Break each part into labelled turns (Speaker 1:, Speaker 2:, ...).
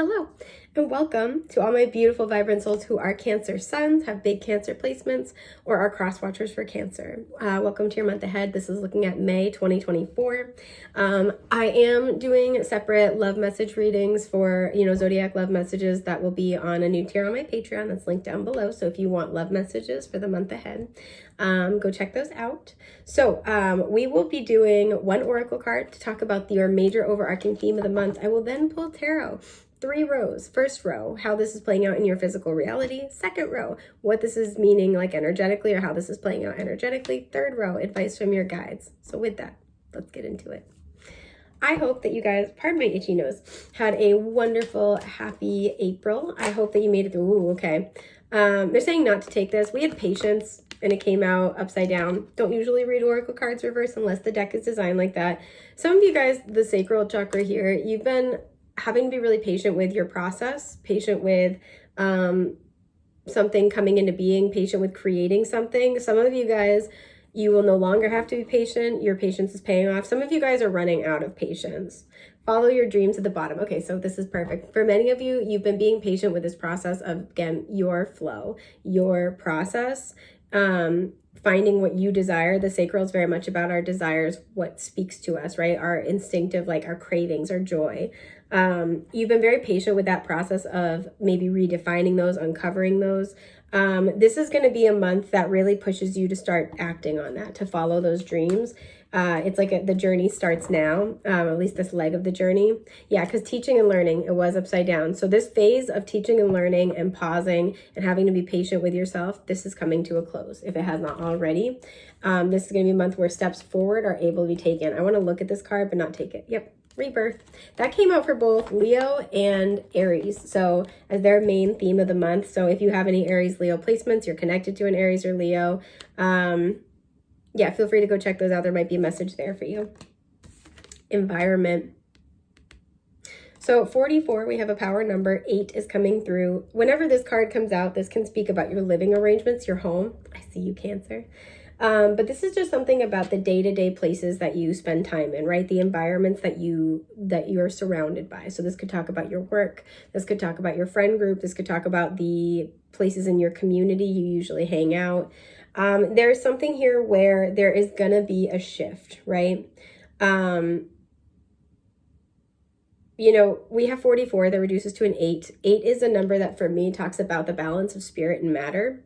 Speaker 1: Hello, and welcome to all my beautiful, vibrant souls who are Cancer suns, have big Cancer placements, or are cross watchers for Cancer. Welcome to your month ahead. This is looking at May 2024. I am doing separate love message readings for, zodiac love messages that will be on a new tier on my Patreon that's linked down below. So if you want love messages for the month ahead, go check those out. So we will be doing one oracle card to talk about your major overarching theme of the month. I will then pull tarot. 3 rows. First row, how this is playing out in your physical reality. Second row, what this is meaning like energetically or how this is playing out energetically. Third row, advice from your guides. So with that, let's get into it. I hope that you guys, pardon my itchy nose, had a wonderful, happy April. I hope that you made it through. Ooh, okay. They're saying not to take this. We had patience and it came out upside down. Don't usually read oracle cards reverse unless the deck is designed like that. Some of you guys, the sacral chakra here, you've been having to be really patient with your process, patient with something coming into being, patient with creating something. Some of you guys, you will no longer have to be patient. Your patience is paying off. Some of you guys are running out of patience. Follow your dreams at the bottom. Okay, so this is perfect. For many of you, you've been being patient with this process of, again, your flow, your process, finding what you desire. The sacral is very much about our desires, what speaks to us, right? Our instinctive, like our cravings, our joy. You've been very patient with that process of maybe redefining those, uncovering those. This is going to be a month that really pushes you to start acting on that, to follow those dreams. It's like the journey starts now, at least this leg of the journey. Yeah, because teaching and learning, it was upside down. So this phase of teaching and learning and pausing and having to be patient with yourself, this is coming to a close if it has not already. This is going to be a month where steps forward are able to be taken. I want to look at this card but not take it. Yep. Rebirth. That came out for both Leo and Aries, so as their main theme of the month. So if you have any Aries Leo placements, you're connected to an Aries or Leo, yeah, feel free to go check those out. There might be a message there for you. Environment. So 44, we have a power number. 8 is coming through. Whenever this card comes out, this can speak about your living arrangements, your home. I see you, Cancer. But this is just something about the day-to-day places that you spend time in, right? The environments that you're surrounded by. So this could talk about your work. This could talk about your friend group. This could talk about the places in your community you usually hang out. There's something here where there is going to be a shift, right? We have 44 that reduces to an 8. 8 is a number that for me talks about the balance of spirit and matter.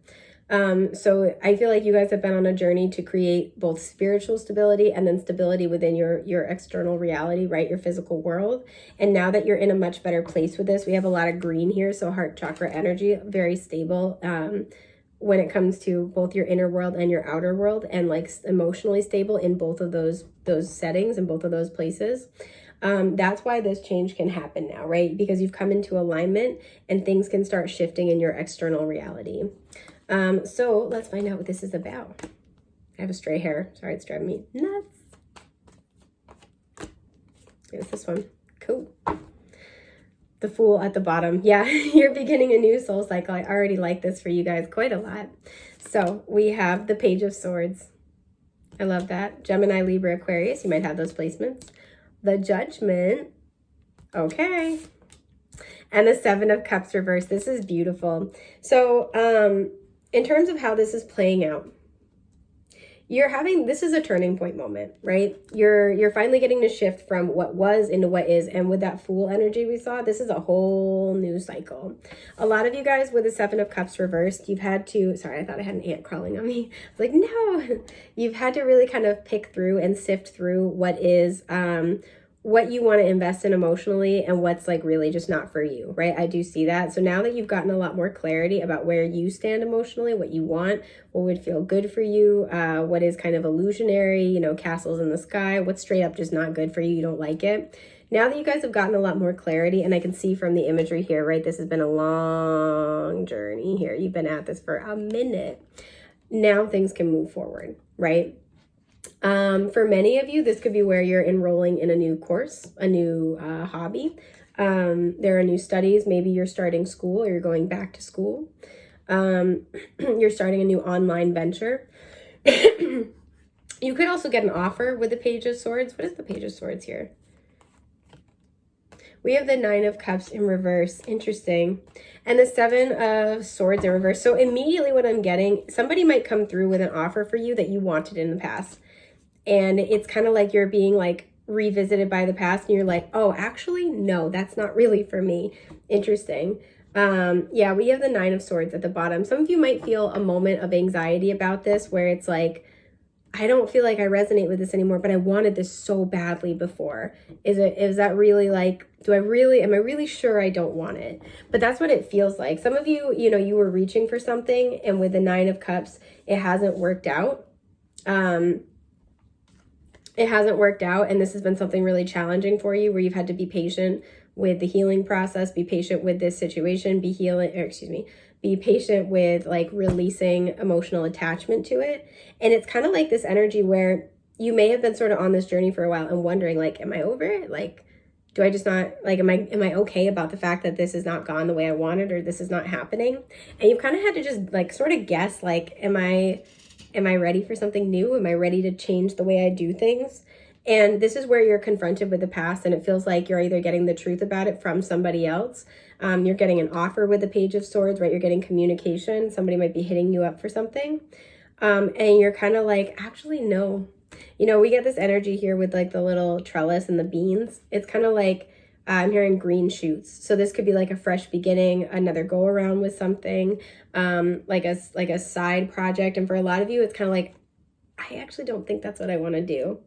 Speaker 1: So I feel like you guys have been on a journey to create both spiritual stability and then stability within your external reality, right? Your physical world. And now that you're in a much better place with this, we have a lot of green here. So heart chakra energy, very stable, when it comes to both your inner world and your outer world, and like emotionally stable in both of those settings and both of those places. That's why this change can happen now, right? Because you've come into alignment and things can start shifting in your external reality. So let's find out what this is about. I have a stray hair. Sorry, it's driving me nuts. Here's this one. Cool. The Fool at the bottom. Yeah, you're beginning a new soul cycle. I already like this for you guys quite a lot. So we have the Page of Swords. I love that. Gemini, Libra, Aquarius. You might have those placements. The Judgment. Okay. And the 7 of Cups reversed. This is beautiful. So, in terms of how this is playing out, this is a turning point moment, right? You're finally getting to shift from what was into what is. And with that Fool energy we saw, this is a whole new cycle. A lot of you guys with the 7 of Cups reversed, you've had to, sorry, I thought I had an ant crawling on me. I was like, no, you've had to really kind of pick through and sift through what is, what you want to invest in emotionally and what's like really just not for you, right? I do see that. So now that you've gotten a lot more clarity about where you stand emotionally, what you want, what would feel good for you, what is kind of illusionary, castles in the sky, what's straight up just not good for you, you don't like it. Now that you guys have gotten a lot more clarity, and I can see from the imagery here, right? This has been a long journey here. You've been at this for a minute. Now things can move forward, right? For many of you, this could be where you're enrolling in a new course, a new hobby. There are new studies. Maybe you're starting school or you're going back to school. You're starting a new online venture. You could also get an offer with the Page of Swords. What is the Page of Swords here? We have the Nine of Cups in reverse. Interesting. And the Seven of Swords in reverse. So immediately what I'm getting, somebody might come through with an offer for you that you wanted in the past. And it's kind of like you're being like revisited by the past and you're like, oh, actually, no, that's not really for me. Interesting. Yeah, we have the Nine of Swords at the bottom. Some of you might feel a moment of anxiety about this where it's like, I don't feel like I resonate with this anymore, but I wanted this so badly before. Is that really like, am I really sure I don't want it? But that's what it feels like. Some of you, you were reaching for something and with the Nine of Cups, it hasn't worked out. It hasn't worked out, and this has been something really challenging for you where you've had to be patient with the healing process, be patient with this situation, be patient with like releasing emotional attachment to it. And it's kind of like this energy where you may have been sort of on this journey for a while and wondering like, am I over it? Like, do I just not, like, am I okay about the fact that this has not gone the way I wanted or this is not happening? And you've kind of had to just like sort of guess, like, am I ready for something new? Am I ready to change the way I do things? And this is where you're confronted with the past and it feels like you're either getting the truth about it from somebody else. You're getting an offer with the Page of Swords, right? You're getting communication. Somebody might be hitting you up for something. And you're kind of like, actually, no. We get this energy here with like the little trellis and the beans. It's kind of like, I'm hearing green shoots. So this could be like a fresh beginning, another go around with something, like a side project. And for a lot of you, it's kind of like, I actually don't think that's what I want to do.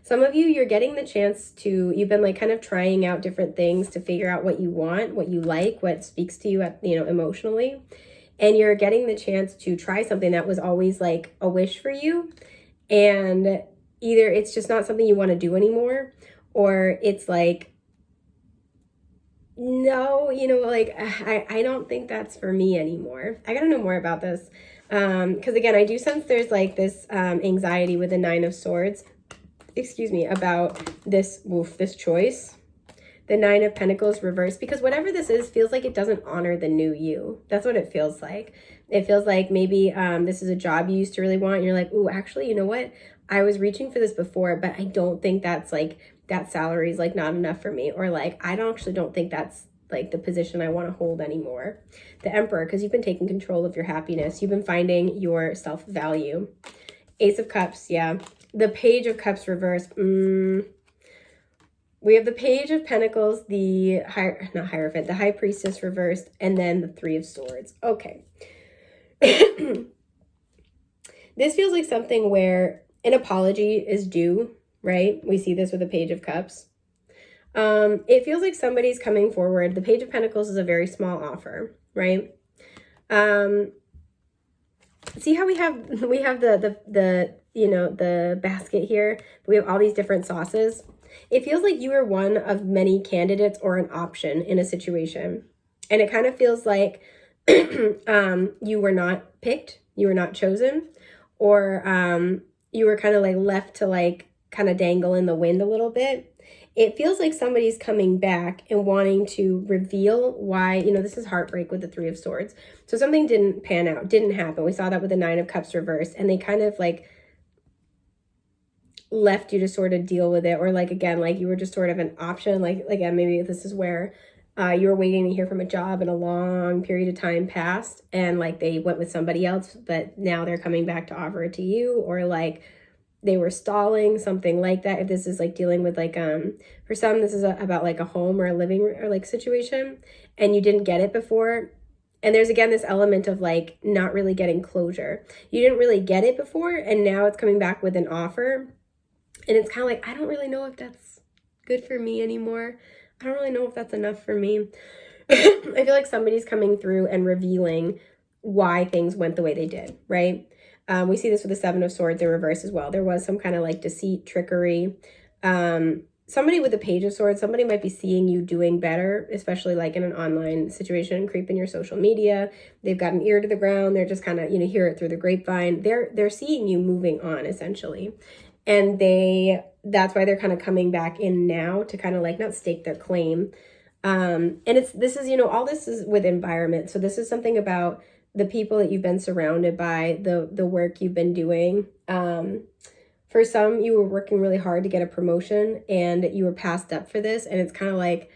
Speaker 1: Some of you, you're getting the chance to, you've been like kind of trying out different things to figure out what you want, what you like, what speaks to you, emotionally. And you're getting the chance to try something that was always like a wish for you. And either it's just not something you want to do anymore, or it's like, no, like, I don't think that's for me anymore. I got to know more about this. Because again, I do sense there's like this anxiety with the Nine of Swords, about this choice. The Nine of Pentacles reversed, because whatever this is feels like it doesn't honor the new you. That's what it feels like. It feels like maybe this is a job you used to really want and you're like, ooh, actually, you know what? I was reaching for this before, but I don't think that's like, that salary is like not enough for me. Or like, I don't think that's like the position I want to hold anymore. The Emperor, because you've been taking control of your happiness. You've been finding your self-value. Ace of Cups, yeah. The Page of Cups reversed. We have the Page of Pentacles, the High Priestess reversed, and then the Three of Swords. Okay. This feels like something where an apology is due, right? We see this with the Page of Cups. It feels like somebody's coming forward. The Page of Pentacles is a very small offer, right? See how we have the basket here. We have all these different sauces. It feels like you are one of many candidates or an option in a situation. And it kind of feels like you were not picked, you were not chosen, or you were kind of like left to like kind of dangle in the wind a little bit. It feels like somebody's coming back and wanting to reveal why, this is heartbreak with the Three of Swords. So something didn't pan out, didn't happen. We saw that with the Nine of Cups reversed, and they kind of like left you to sort of deal with it. Or like, again, like you were just sort of an option. Like, again, maybe this is where you were waiting to hear from a job and a long period of time passed and like they went with somebody else, but now they're coming back to offer it to you, or like they were stalling, something like that. If this is like dealing with like, for some, this is about like a home or a living or like situation, and you didn't get it before. And there's again, this element of like not really getting closure. You didn't really get it before, and now it's coming back with an offer. And it's kind of like, I don't really know if that's good for me anymore. I don't really know if that's enough for me. I feel like somebody's coming through and revealing why things went the way they did, right? We see this with the Seven of Swords in reverse as well. There was some kind of like deceit, trickery. Somebody with the Page of Swords, somebody might be seeing you doing better, especially like in an online situation, creeping your social media. They've got an ear to the ground. They're just kind of, hear it through the grapevine. They're seeing you moving on essentially. And that's why they're kind of coming back in now to kind of like not stake their claim. And this is, all this is with environment. So this is something about the people that you've been surrounded by, the work you've been doing. For some, you were working really hard to get a promotion and you were passed up for this. And it's kind of like,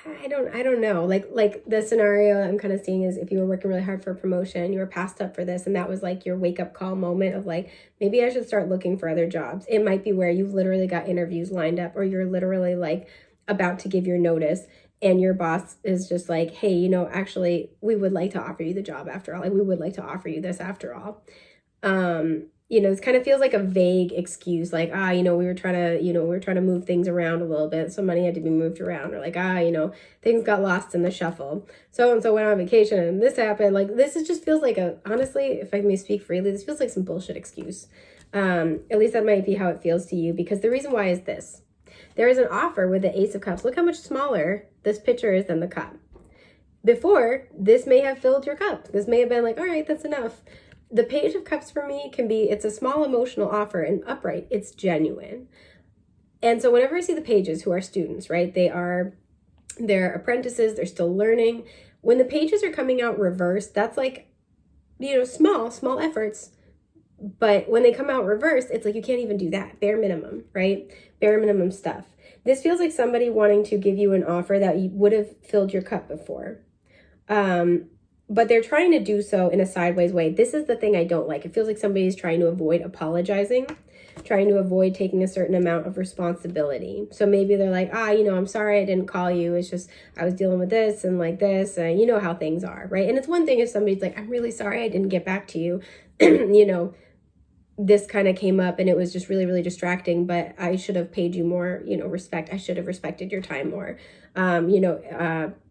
Speaker 1: I don't know. Like the scenario I'm kind of seeing is if you were working really hard for a promotion, you were passed up for this, and that was like your wake up call moment of like, maybe I should start looking for other jobs. It might be where you've literally got interviews lined up, or you're literally like about to give your notice, and your boss is just like, hey, actually, we would like to offer you the job after all. Like, we would like to offer you this after all. This kind of feels like a vague excuse, like, we were trying to move things around a little bit. So money had to be moved around, or like, things got lost in the shuffle. So and so went on vacation and this happened. Like, just feels like honestly, if I may speak freely, this feels like some bullshit excuse. At least that might be how it feels to you, because the reason why is this. There is an offer with the Ace of Cups. Look how much smaller this picture is than the cup. Before, this may have filled your cup. This may have been like, all right, that's enough. The Page of Cups for me it's a small emotional offer, and upright, it's genuine. And so whenever I see the pages who are students, right, they're apprentices, they're still learning. When the pages are coming out reversed, that's like, small efforts. But when they come out reversed, it's like, you can't even do that. Bare minimum, right? Bare minimum stuff. This feels like somebody wanting to give you an offer that would have filled your cup before. But they're trying to do so in a sideways way. This is the thing I don't like. It feels like somebody's trying to avoid apologizing, trying to avoid taking a certain amount of responsibility. So maybe they're like, I'm sorry I didn't call you. It's just, I was dealing with this and like this, and you know how things are, right? And it's one thing if somebody's like, I'm really sorry I didn't get back to you. This kind of came up and it was just really, really distracting, but I should have paid you more, respect. I should have respected your time more.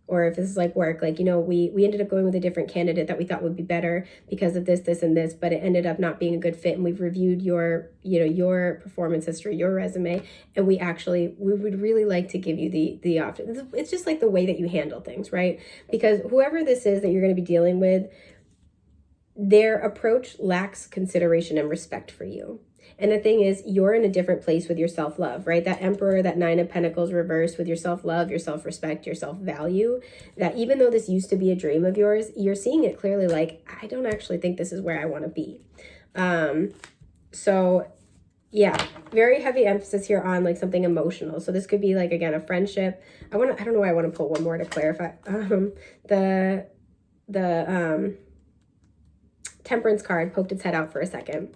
Speaker 1: Or if this is like work, like, we ended up going with a different candidate that we thought would be better because of this, this, and this, but it ended up not being a good fit. And we've reviewed your performance history, your resume, and we would really like to give you the option. It's just like the way that you handle things, right? Because whoever this is that you're going to be dealing with, their approach lacks consideration and respect for you. And the thing is, you're in a different place with your self-love, right? That Emperor, that Nine of Pentacles reversed with your self-love, your self-respect, your self-value, that even though this used to be a dream of yours, you're seeing it clearly like, I don't actually think this is where I want to be. So yeah, very heavy emphasis here on like something emotional. So this could be like, again, a friendship. I don't know why I want to pull one more to clarify. The Temperance card poked its head out for a second.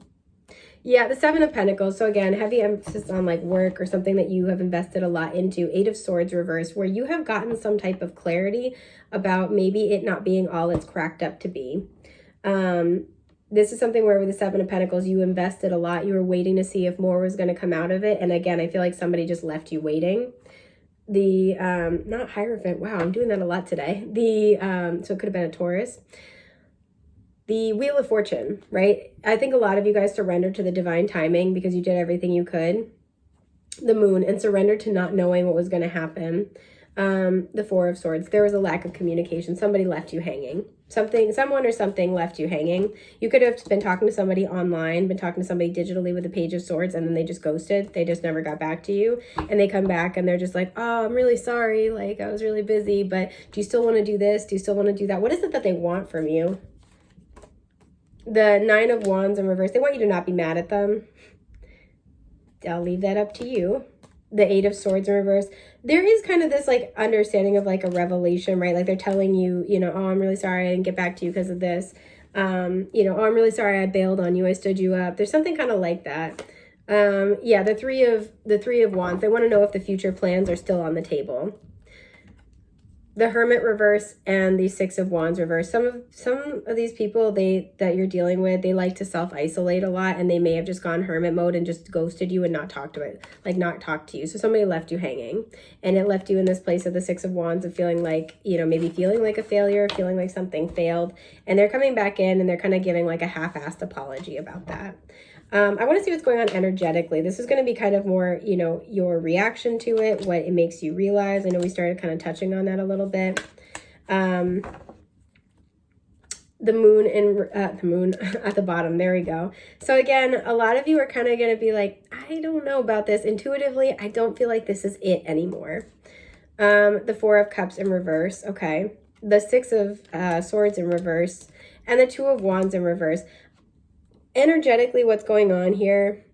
Speaker 1: Yeah, the Seven of Pentacles. So again, heavy emphasis on like work or something that you have invested a lot into. Eight of Swords reversed, where you have gotten some type of clarity about maybe it not being all it's cracked up to be. This is something where with the Seven of Pentacles, you invested a lot. You were waiting to see if more was going to come out of it. And again, I feel like somebody just left you waiting. The, not Hierophant. Wow, I'm doing that a lot today. So it could have been a Taurus. The Wheel of Fortune, right? I think a lot of you guys surrendered to the divine timing because you did everything you could. The Moon, and surrendered to not knowing what was going to happen. The Four of Swords. There was a lack of communication. Somebody left you hanging. Someone or something left you hanging. You could have been talking to somebody online, been talking to somebody digitally with the Page of Swords, and then they just ghosted. They just never got back to you. And they come back and they're just like, oh, I'm really sorry. Like, I was really busy, but do you still want to do this? Do you still want to do that? What is it that they want from you? The Nine of Wands in reverse. They want you to not be mad at them. I'll leave that up to you. The Eight of Swords in reverse. There is kind of this like understanding of like a revelation, right? Like they're telling you, oh, I'm really sorry I didn't get back to you because of this. Oh, I'm really sorry I bailed on you. I stood you up. There's something kind of like that. Yeah, the three of Wands. They want to know if the future plans are still on the table. The Hermit reverse and the Six of Wands reverse. Some of these people that you're dealing with, they like to self-isolate a lot, and they may have just gone hermit mode and just ghosted you and not talked to you. So somebody left you hanging, and it left you in this place of the Six of Wands of feeling like, maybe feeling like a failure, feeling like something failed, and they're coming back in and they're kind of giving like a half-assed apology about that. I want to see what's going on energetically. This is going to be kind of more, your reaction to it, what it makes you realize. I know we started kind of touching on that a little bit. The moon at the bottom. There we go. So again, a lot of you are kind of going to be like, I don't know about this. Intuitively, I don't feel like this is it anymore. The Four of Cups in reverse. Okay. The Six of Swords in reverse. And the Two of Wands in reverse. Energetically, what's going on here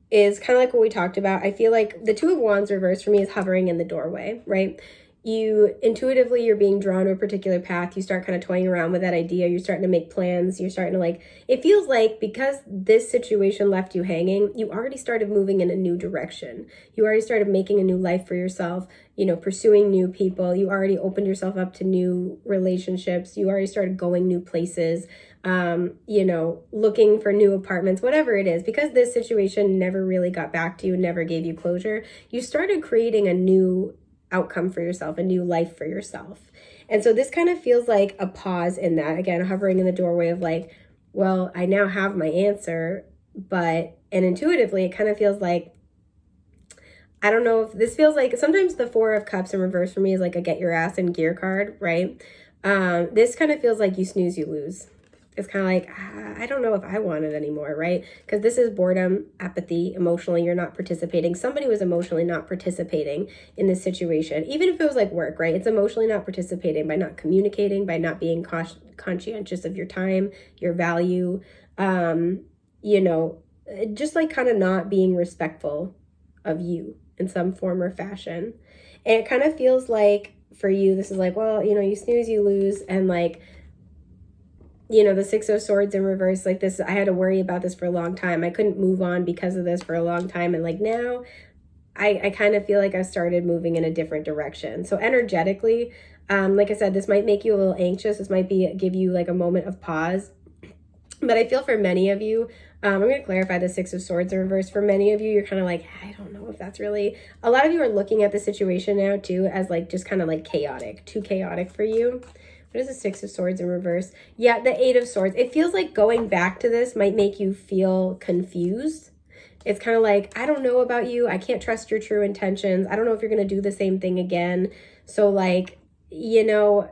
Speaker 1: is kind of like what we talked about. I feel like the Two of Wands reverse for me is hovering in the doorway, right? you intuitively, you're being drawn to a particular path. You start kind of toying around with that idea. You're starting to make plans. You're starting to like, it feels like because this situation left you hanging, you already started moving in a new direction. You already started making a new life for yourself, you know, pursuing new people. You already opened yourself up to new relationships. You already started going new places, you know, looking for new apartments, whatever it is. Because this situation never really got back to you, never gave you closure, you started creating a new outcome for yourself, a new life for yourself. And so this kind of feels like a pause in that, again, hovering in the doorway of like, well, I now have my answer, and intuitively it kind of feels like, I don't know if this feels like, sometimes the Four of Cups in reverse for me is like a get your ass in gear card, right? This kind of feels like you snooze, you lose. It's kind of like, I don't know if I want it anymore, right? Because this is boredom, apathy, emotionally, you're not participating. Somebody was emotionally not participating in this situation, even if it was like work, right? It's emotionally not participating by not communicating, by not being conscientious of your time, your value, you know, just like kind of not being respectful of you in some form or fashion. And it kind of feels like for you, this is like, well, you know, you snooze, you lose, and like, you know, the Six of Swords in reverse, like this, I had to worry about this for a long time. I couldn't move on because of this for a long time. And like now, I kind of feel like I started moving in a different direction. So energetically, like I said, this might make you a little anxious. This might give you like a moment of pause. But I feel for many of you, I'm going to clarify the Six of Swords in reverse. For many of you, you're kind of like, I don't know if that's really, a lot of you are looking at the situation now too as like just kind of like chaotic, too chaotic for you. What is the Six of Swords in reverse? Yeah, the Eight of Swords. It feels like going back to this might make you feel confused. It's kind of like, I don't know about you. I can't trust your true intentions. I don't know if you're going to do the same thing again. So like, you know,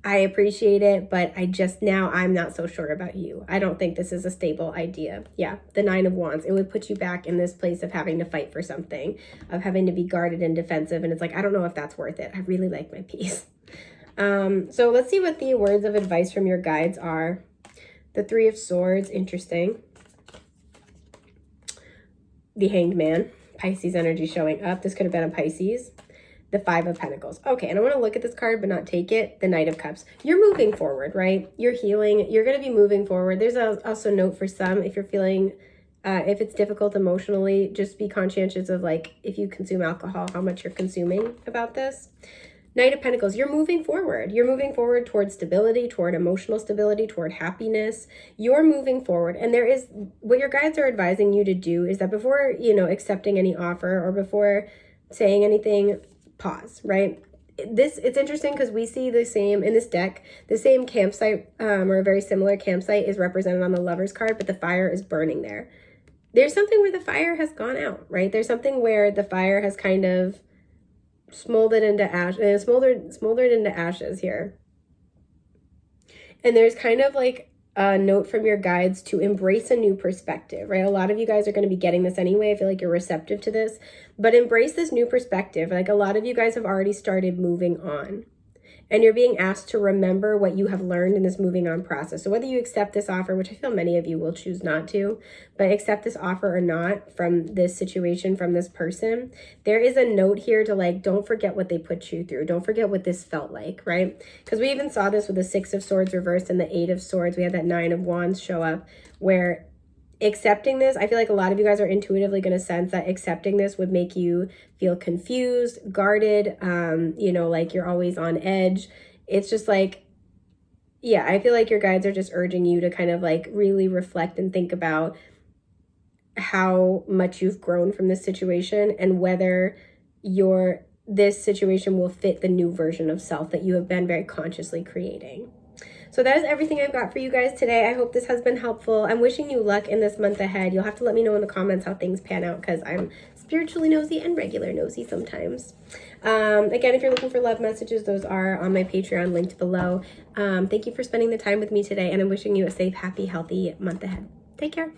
Speaker 1: I appreciate it, but I'm not so sure about you. I don't think this is a stable idea. Yeah, the Nine of Wands. It would put you back in this place of having to fight for something, of having to be guarded and defensive. And it's like, I don't know if that's worth it. I really like my peace. So let's see what the words of advice from your guides are. The Three of Swords, interesting. The Hanged Man, Pisces energy showing up. This could have been a Pisces. The Five of Pentacles. Okay, and I want to look at this card but not take it. The Knight of Cups. You're moving forward, right? You're healing. You're going to be moving forward. There's also a note for some, if you're feeling, if it's difficult emotionally, just be conscientious of like, if you consume alcohol, how much you're consuming about this. Knight of Pentacles, you're moving forward. You're moving forward toward stability, toward emotional stability, toward happiness. You're moving forward. And there is, what your guides are advising you to do is that before, you know, accepting any offer or before saying anything, pause, right? It's interesting because we see the same, in this deck, the same campsite or a very similar campsite is represented on the Lover's card, but the fire is burning there. There's something where the fire has gone out, right? There's something where the fire has kind of smoldered into ashes here. And there's kind of like a note from your guides to embrace a new perspective, right? A lot of you guys are going to be getting this anyway. I feel like you're receptive to this, but embrace this new perspective. Like a lot of you guys have already started moving on. And you're being asked to remember what you have learned in this moving on process. So whether you accept this offer, which I feel many of you will choose not to, but accept this offer or not from this situation, from this person, there is a note here to like, don't forget what they put you through. Don't forget what this felt like, right? Because we even saw this with the Six of Swords reversed and the Eight of Swords. We had that Nine of Wands show up where accepting this, I feel like a lot of you guys are intuitively going to sense that accepting this would make you feel confused, guarded, you know, like you're always on edge. It's just like, yeah, I feel like your guides are just urging you to kind of like really reflect and think about how much you've grown from this situation and whether this situation will fit the new version of self that you have been very consciously creating. So that is everything I've got for you guys today. I hope this has been helpful. I'm wishing you luck in this month ahead. You'll have to let me know in the comments how things pan out because I'm spiritually nosy and regular nosy sometimes. Again, if you're looking for love messages, those are on my Patreon linked below. Thank you for spending the time with me today, and I'm wishing you a safe, happy, healthy month ahead. Take care.